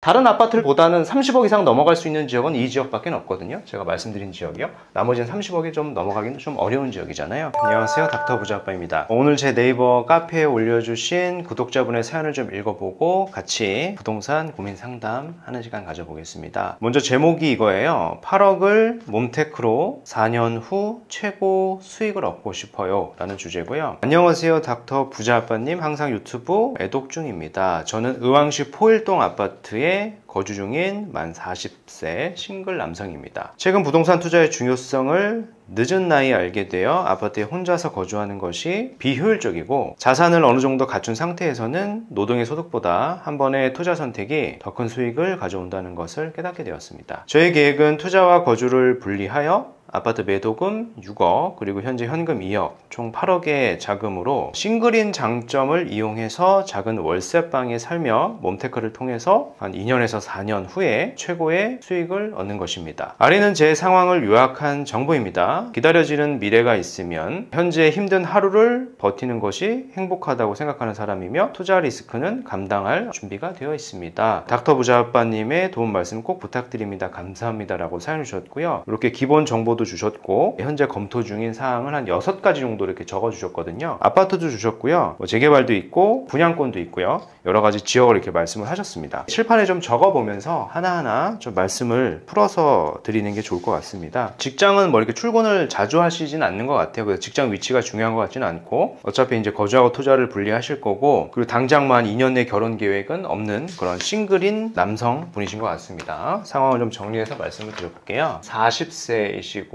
다른 아파트보다는 30억 이상 넘어갈 수 있는 지역은 이 지역밖에 없거든요. 제가 말씀드린 지역이요. 나머지는 30억이 좀 넘어가기는 좀 어려운 지역이잖아요. 안녕하세요, 닥터 부자아빠입니다. 오늘 제 네이버 카페에 올려주신 구독자분의 사연을 좀 읽어보고 같이 부동산 고민 상담하는 시간 가져보겠습니다. 먼저 제목이 이거예요. 8억을 몸테크로 4년 후 최고 수익을 얻고 싶어요 라는 주제고요. 안녕하세요, 닥터 부자아빠님. 항상 유튜브 애독 중입니다. 저는 의왕시 포일동 아파트에 거주 중인 만 40세 싱글 남성입니다. 최근 부동산 투자의 중요성을 늦은 나이에 알게 되어 아파트에 혼자서 거주하는 것이 비효율적이고 자산을 어느 정도 갖춘 상태에서는 노동의 소득보다 한 번의 투자 선택이 더 큰 수익을 가져온다는 것을 깨닫게 되었습니다. 저의 계획은 투자와 거주를 분리하여 아파트 매도금 6억 그리고 현재 현금 2억 총 8억의 자금으로 싱글인 장점을 이용해서 작은 월세방에 살며 몸테크를 통해서 한 2년에서 4년 후에 최고의 수익을 얻는 것입니다. 아래는 제 상황을 요약한 정보입니다. 기다려지는 미래가 있으면 현재 힘든 하루를 버티는 것이 행복하다고 생각하는 사람이며 투자 리스크는 감당할 준비가 되어 있습니다. 닥터 부자아빠님의 도움 말씀 꼭 부탁드립니다. 감사합니다 라고 사연을 주셨고요. 이렇게 기본 정보 주셨고 현재 검토 중인 사항을 한 6가지 정도 이렇게 적어 주셨거든요. 아파트도 주셨고요, 재개발도 있고 분양권도 있고요, 여러 가지 지역을 이렇게 말씀을 하셨습니다. 칠판에 좀 적어 보면서 하나하나 좀 말씀을 풀어서 드리는 게 좋을 것 같습니다. 직장은 뭐 이렇게 출근을 자주 하시진 않는 것 같아요. 그래서 직장 위치가 중요한 것 같지는 않고 어차피 이제 거주하고 투자를 분리하실 거고, 그리고 당장만 2년 내 결혼 계획은 없는 그런 싱글인 남성 분이신 것 같습니다. 상황을 좀 정리해서 말씀을 드려볼게요. 40세이시고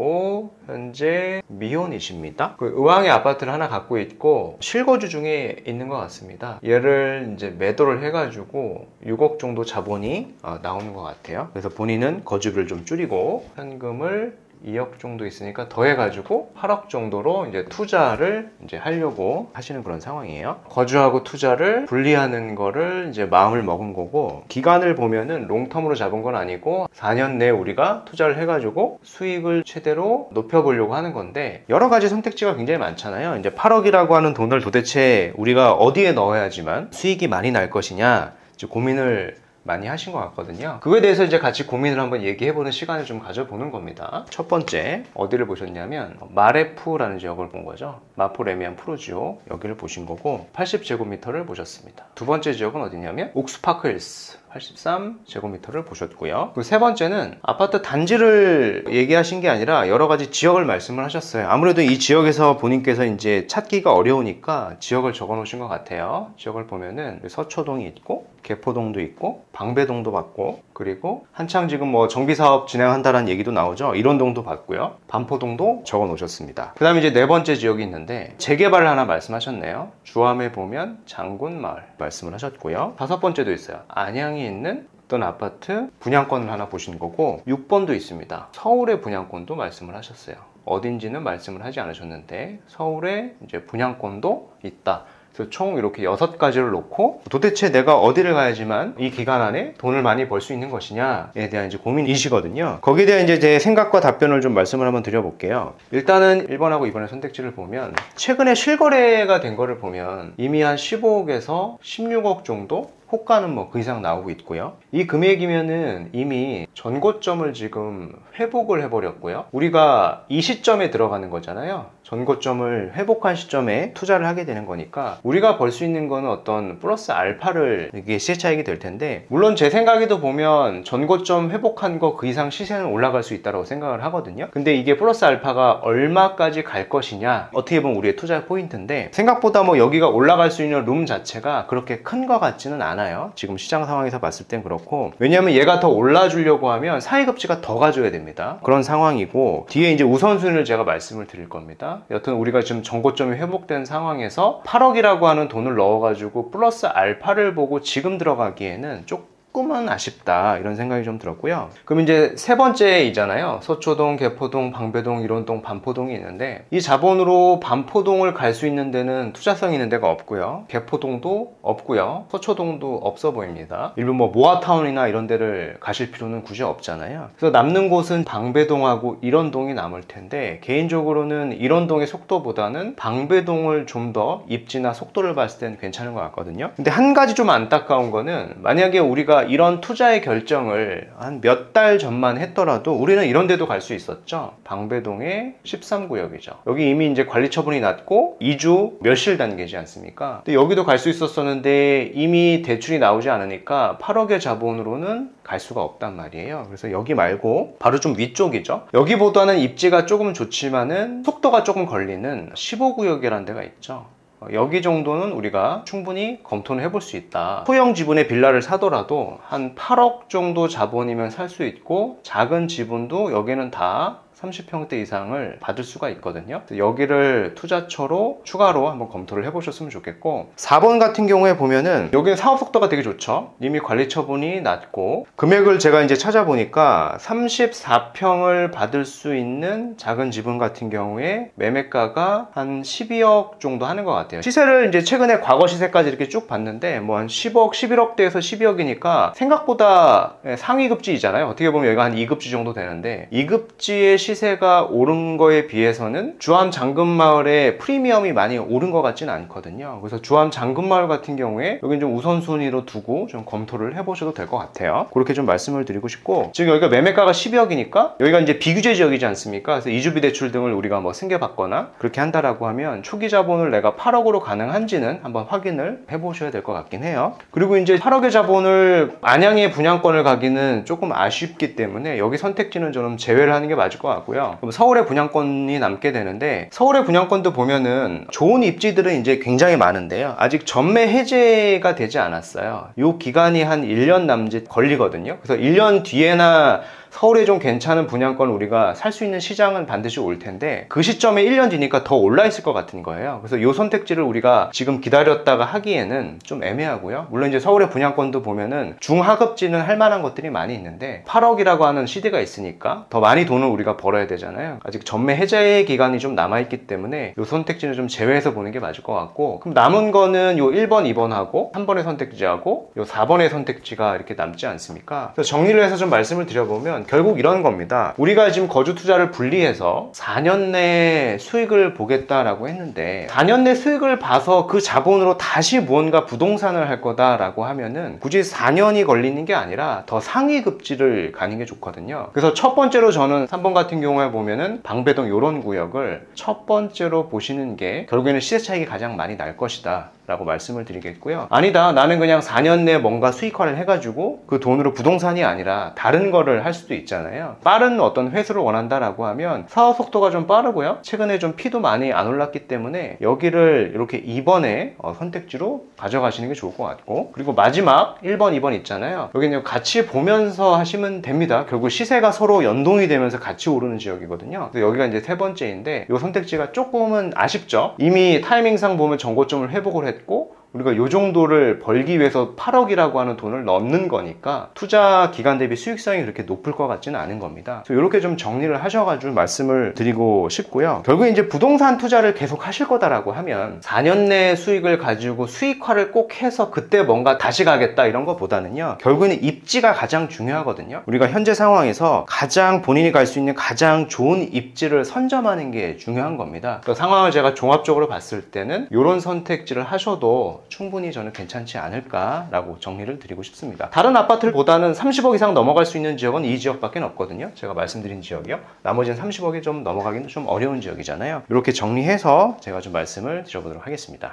현재 미혼이십니다. 그 의왕에 아파트를 하나 갖고 있고 실거주 중에 있는 것 같습니다. 얘를 이제 매도를 해가지고 6억 정도 자본이 나오는 것 같아요. 그래서 본인은 거주비를 좀 줄이고 현금을 2억 정도 있으니까 더해가지고 8억 정도로 이제 투자를 이제 하려고 하시는 그런 상황이에요. 거주하고 투자를 분리하는 거를 이제 마음을 먹은 거고, 기간을 보면은 롱텀으로 잡은 건 아니고 4년 내에 우리가 투자를 해가지고 수익을 최대로 높여보려고 하는 건데, 여러 가지 선택지가 굉장히 많잖아요. 이제 8억이라고 하는 돈을 도대체 우리가 어디에 넣어야지만 수익이 많이 날 것이냐 이제 고민을 많이 하신 것 같거든요. 그거에 대해서 이제 같이 고민을 한번 얘기해보는 시간을 좀 가져보는 겁니다. 첫 번째, 어디를 보셨냐면 마레프라는 지역을 본 거죠. 마포레미안 프루지오 여기를 보신 거고 80제곱미터를 보셨습니다. 두 번째 지역은 어디냐면 옥스파크힐스 83제곱미터를 보셨고요. 그 세 번째는 아파트 단지를 얘기하신 게 아니라 여러 가지 지역을 말씀을 하셨어요. 아무래도 이 지역에서 본인께서 이제 찾기가 어려우니까 지역을 적어 놓으신 것 같아요. 지역을 보면은 서초동이 있고 개포동도 있고 방배동도 봤고, 그리고 한창 지금 뭐 정비사업 진행한다는 얘기도 나오죠. 일원동도 봤고요. 반포동도 적어 놓으셨습니다. 그 다음에 이제 네 번째 지역이 있는데 재개발을 하나 말씀하셨네요. 주암에 보면 장군마을 말씀을 하셨고요. 다섯 번째도 있어요. 안양에 있는 어떤 아파트 분양권을 하나 보신 거고, 6번도 있습니다. 서울의 분양권도 말씀을 하셨어요. 어딘지는 말씀을 하지 않으셨는데 서울에 이제 분양권도 있다. 그래서 총 이렇게 6가지를 놓고 도대체 내가 어디를 가야지만 이 기간 안에 돈을 많이 벌 수 있는 것이냐에 대한 이제 고민이시거든요. 거기에 대한 이제 제 생각과 답변을 좀 말씀을 한번 드려볼게요. 일단은 1번하고 2번의 선택지를 보면 최근에 실거래가 된 거를 보면 이미 한 15억에서 16억 정도, 호가는 뭐 그 이상 나오고 있고요. 이 금액이면은 이미 전고점을 지금 회복을 해버렸고요. 우리가 이 시점에 들어가는 거잖아요. 전고점을 회복한 시점에 투자를 하게 되는 거니까 우리가 벌 수 있는 거는 어떤 플러스 알파를, 이게 시세 차익이 될 텐데, 물론 제 생각에도 보면 전고점 회복한 거 그 이상 시세는 올라갈 수 있다고 생각을 하거든요. 근데 이게 플러스 알파가 얼마까지 갈 것이냐, 어떻게 보면 우리의 투자 포인트인데, 생각보다 뭐 여기가 올라갈 수 있는 룸 자체가 그렇게 큰 거 같지는 않아요. 지금 시장 상황에서 봤을 땐 그렇고, 왜냐하면 얘가 더 올라주려고 하면 사회급지가 더 가져야 됩니다. 그런 상황이고, 뒤에 이제 우선순위를 제가 말씀을 드릴 겁니다. 여튼 우리가 지금 전고점이 회복된 상황에서 8억이라고 하는 돈을 넣어가지고 플러스 알파를 보고 지금 들어가기에는 조금은 아쉽다, 이런 생각이 좀 들었고요. 그럼 이제 세 번째이잖아요. 서초동, 개포동, 방배동, 일원동, 반포동이 있는데, 이 자본으로 반포동을 갈 수 있는 데는 투자성 있는 데가 없고요. 개포동도 없고요. 서초동도 없어 보입니다. 일부 뭐 모아타운이나 이런 데를 가실 필요는 굳이 없잖아요. 그래서 남는 곳은 방배동하고 일원동이 남을 텐데, 개인적으로는 일원동의 속도보다는 방배동을 좀 더 입지나 속도를 봤을 때는 괜찮은 것 같거든요. 근데 한 가지 좀 안타까운 거는, 만약에 우리가 우리가 이런 투자의 결정을 한 몇 달 전만 했더라도 우리는 이런 데도 갈 수 있었죠. 방배동의 13구역이죠. 여기 이미 이제 관리 처분이 났고 2주 몇실 단계지 않습니까? 근데 여기도 갈 수 있었었는데 이미 대출이 나오지 않으니까 8억의 자본으로는 갈 수가 없단 말이에요. 그래서 여기 말고 바로 좀 위쪽이죠. 여기보다는 입지가 조금 좋지만은 속도가 조금 걸리는 15구역이라는 데가 있죠. 여기 정도는 우리가 충분히 검토는 해볼 수 있다. 소형 지분의 빌라를 사더라도 한 8억 정도 자본이면 살 수 있고, 작은 지분도 여기는 다 30평대 이상을 받을 수가 있거든요. 여기를 투자처로 추가로 한번 검토를 해보셨으면 좋겠고, 4번 같은 경우에 보면은 여기는 사업 속도가 되게 좋죠. 이미 관리 처분이 났고, 금액을 제가 이제 찾아보니까 34평을 받을 수 있는 작은 지분 같은 경우에 매매가가 한 12억 정도 하는 것 같아요. 시세를 이제 최근에 과거 시세까지 이렇게 쭉 봤는데 뭐 한 10억, 11억대에서 12억이니까 생각보다 상위급지이잖아요. 어떻게 보면 여기가 한 2급지 정도 되는데, 2급지의 시세가 오른 거에 비해서는 주암 장금마을의 프리미엄이 많이 오른 것 같지는 않거든요. 그래서 주암 장금마을 같은 경우에 여기는 좀 우선순위로 두고 좀 검토를 해보셔도 될 것 같아요. 그렇게 좀 말씀을 드리고 싶고, 지금 여기가 매매가가 12억이니까 여기가 이제 비규제 지역이지 않습니까? 그래서 이주비 대출 등을 우리가 뭐 승계받거나 그렇게 한다라고 하면 초기 자본을 내가 8억으로 가능한지는 한번 확인을 해보셔야 될 것 같긴 해요. 그리고 이제 8억의 자본을 안양의 분양권을 가기는 조금 아쉽기 때문에 여기 선택지는 저는 제외를 하는 게 맞을 것 같고요. 그럼 서울의 분양권이 남게 되는데, 서울의 분양권도 보면은 좋은 입지들은 이제 굉장히 많은데요. 아직 전매 해제가 되지 않았어요. 이 기간이 한 1년 남짓 걸리거든요. 그래서 1년 뒤에나 서울에 좀 괜찮은 분양권을 우리가 살 수 있는 시장은 반드시 올 텐데, 그 시점에 1년 뒤니까 더 올라 있을 것 같은 거예요. 그래서 이 선택지를 우리가 지금 기다렸다가 하기에는 좀 애매하고요. 물론 이제 서울의 분양권도 보면은 중하급지는 할 만한 것들이 많이 있는데 8억이라고 하는 CD가 있으니까 더 많이 돈을 우리가 벌어야 되잖아요. 아직 전매 해제 기간이 좀 남아있기 때문에 이 선택지는 좀 제외해서 보는 게 맞을 것 같고, 그럼 남은 거는 요 1번, 2번하고 3번의 선택지하고 요 4번의 선택지가 이렇게 남지 않습니까? 그래서 정리를 해서 좀 말씀을 드려보면 결국 이런 겁니다. 우리가 지금 거주 투자를 분리해서 4년 내에 수익을 보겠다라고 했는데, 4년 내 수익을 봐서 그 자본으로 다시 무언가 부동산을 할 거다라고 하면은 굳이 4년이 걸리는 게 아니라 더 상위 급지를 가는 게 좋거든요. 그래서 첫 번째로 저는 3번 같은 경우에 보면은 방배동 요런 구역을 첫 번째로 보시는 게 결국에는 시세 차익이 가장 많이 날 것이다 라고 말씀을 드리겠고요. 아니다, 나는 그냥 4년 내에 뭔가 수익화를 해가지고 그 돈으로 부동산이 아니라 다른 거를 할 수도 있잖아요. 빠른 어떤 회수를 원한다라고 하면 사업 속도가 좀 빠르고요, 최근에 좀 피도 많이 안 올랐기 때문에 여기를 이렇게 2번에 선택지로 가져가시는 게 좋을 것 같고, 그리고 마지막 1번, 2번 있잖아요. 여기는 같이 보면서 하시면 됩니다. 결국 시세가 서로 연동이 되면서 같이 오르는 지역이거든요. 그래서 여기가 이제 세 번째인데, 이 선택지가 조금은 아쉽죠. 이미 타이밍상 보면 정고점을 회복을 했고, 우리가 요 정도를 벌기 위해서 8억이라고 하는 돈을 넣는 거니까 투자 기간 대비 수익성이 그렇게 높을 것 같지는 않은 겁니다. 그래서 이렇게 좀 정리를 하셔가지고 말씀을 드리고 싶고요. 결국에 이제 부동산 투자를 계속 하실 거다라고 하면 4년 내 수익을 가지고 수익화를 꼭 해서 그때 뭔가 다시 가겠다 이런 것보다는요, 결국에는 입지가 가장 중요하거든요. 우리가 현재 상황에서 가장 본인이 갈 수 있는 가장 좋은 입지를 선점하는 게 중요한 겁니다. 그 상황을 제가 종합적으로 봤을 때는 이런 선택지를 하셔도 충분히 저는 괜찮지 않을까라고 정리를 드리고 싶습니다. 다른 아파트보다는 30억 이상 넘어갈 수 있는 지역은 이 지역밖에 없거든요. 제가 말씀드린 지역이요. 나머지는 30억이 좀 넘어가기는 좀 어려운 지역이잖아요. 이렇게 정리해서 제가 좀 말씀을 드려보도록 하겠습니다.